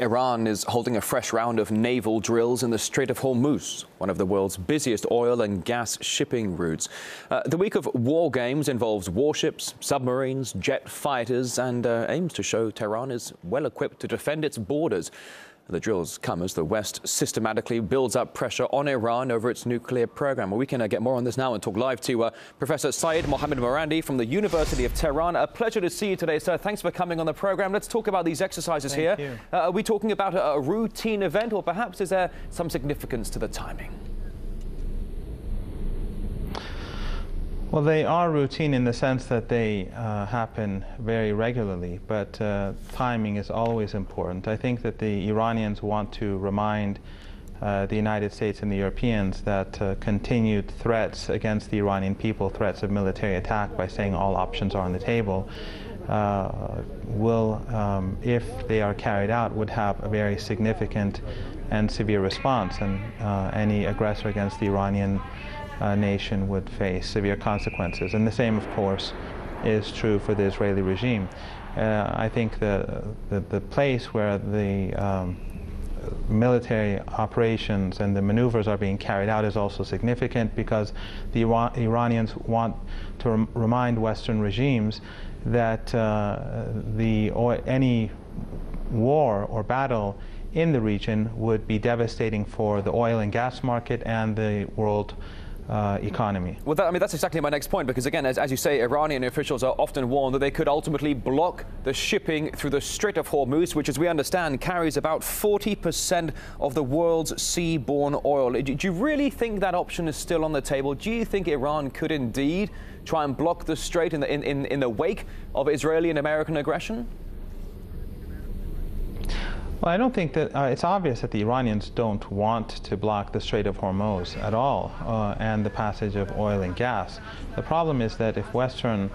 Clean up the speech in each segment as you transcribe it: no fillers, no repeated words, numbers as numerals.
Iran is holding a fresh round of naval drills in the Strait of Hormuz, one of the world's busiest oil and gas shipping routes. The week of war games involves warships, submarines, jet fighters, and aims to show Tehran is well equipped to defend its borders. The drills come as the West systematically builds up pressure on Iran over its nuclear program. Well, we can get more on this now and talk live to Professor Syed Mohammed Morandi from the University of Tehran. A pleasure to see you today, sir. Thanks for coming on the program. Let's talk about these exercises here. Thank you. Are we talking about a routine event, or perhaps is there some significance to the timing? Well, they are routine in the sense that they happen very regularly, but timing is always important. I think that the Iranians want to remind the United States and the Europeans that continued threats against the Iranian people, threats of military attack, by saying all options are on the table, will, if they are carried out, would have a very significant and severe response, and any aggressor against the Iranian nation would face severe consequences. And the same, of course, is true for the Israeli regime. I think the place where the military operations and the maneuvers are being carried out is also significant, because the Iranians want to remind Western regimes that any war or battle in the region would be devastating for the oil and gas market and the world economy. Well, that's exactly my next point, because again, as you say, Iranian officials are often warned that they could ultimately block the shipping through the Strait of Hormuz, which, as we understand, carries about 40% of the world's seaborne oil. Do you really think that option is still on the table? Do you think Iran could indeed try and block the strait in the wake of Israeli and American aggression? Well, I don't think that it's obvious that the Iranians don't want to block the Strait of Hormuz at all, and the passage of oil and gas. The problem is that if Western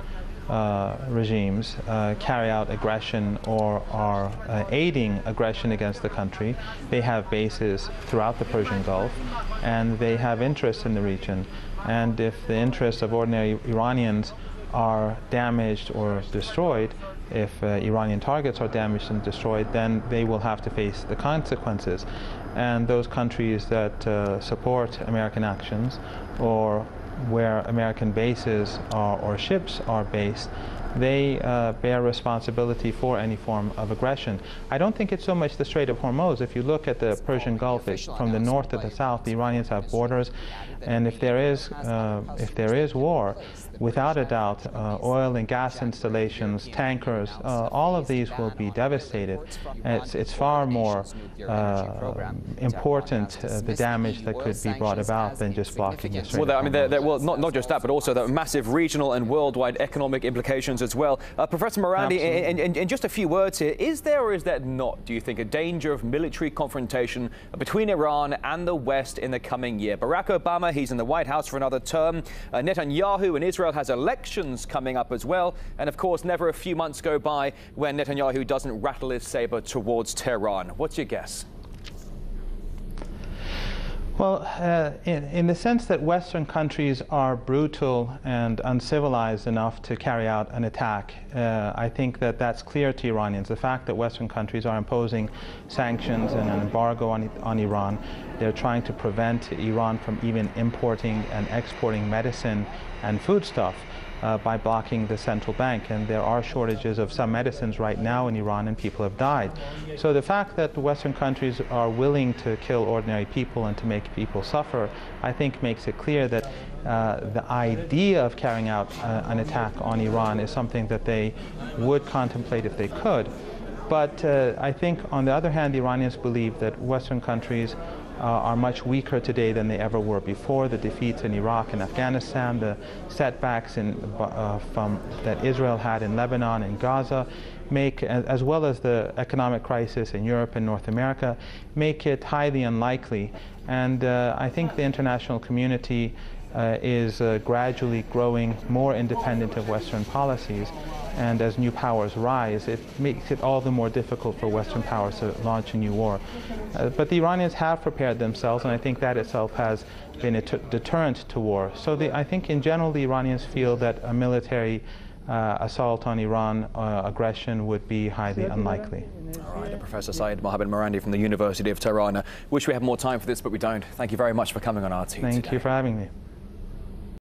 regimes carry out aggression or are aiding aggression against the country, they have bases throughout the Persian Gulf, and they have interests in the region. And if the interests of ordinary Iranians are damaged or destroyed, if Iranian targets are damaged and destroyed, then they will have to face the consequences. And those countries that support American actions, or where American bases or ships are based, they bear responsibility for any form of aggression. I don't think it's so much the Strait of Hormuz. If you look at the Persian Gulf, from the north to the south, the Iranians have borders, and if there is war, without a doubt, oil and gas installations, tankers, all of these will be devastated. It's far more important, the damage that could be brought about, than just blocking the Strait. Well, I mean, well, not just that, but also the massive regional and worldwide economic implications as well. Professor Morandi, in just a few words here, is there or is there not, do you think, a danger of military confrontation between Iran and the West in the coming year? Barack Obama, he's in the White House for another term. Netanyahu in Israel has elections coming up as well. And of course, never a few months go by when Netanyahu doesn't rattle his saber towards Tehran. What's your guess? Well, in the sense that Western countries are brutal and uncivilized enough to carry out an attack, I think that that's clear to Iranians. The fact that Western countries are imposing sanctions and an embargo on Iran, they're trying to prevent Iran from even importing and exporting medicine and foodstuff by blocking the central bank, and there are shortages of some medicines right now in Iran, and people have died. So the fact that the Western countries are willing to kill ordinary people and to make people suffer, I think makes it clear that the idea of carrying out an attack on Iran is something that they would contemplate if they could. But I think, on the other hand, the Iranians believe that Western countries are much weaker today than they ever were before. The defeats in Iraq and Afghanistan, the setbacks that Israel had in Lebanon and Gaza, as well as the economic crisis in Europe and North America, make it highly unlikely. And I think the international community is gradually growing more independent of Western policies. And as new powers rise, it makes it all the more difficult for Western powers to launch a new war. But the Iranians have prepared themselves, and I think that itself has been a deterrent to war. So I think in general the Iranians feel that a military assault on Iran, aggression would be highly unlikely. All right, Professor Saeed Mohammed Marandi from the University of Tehran. Wish we had more time for this, but we don't. Thank you very much for coming on RT Thank today. you for having me.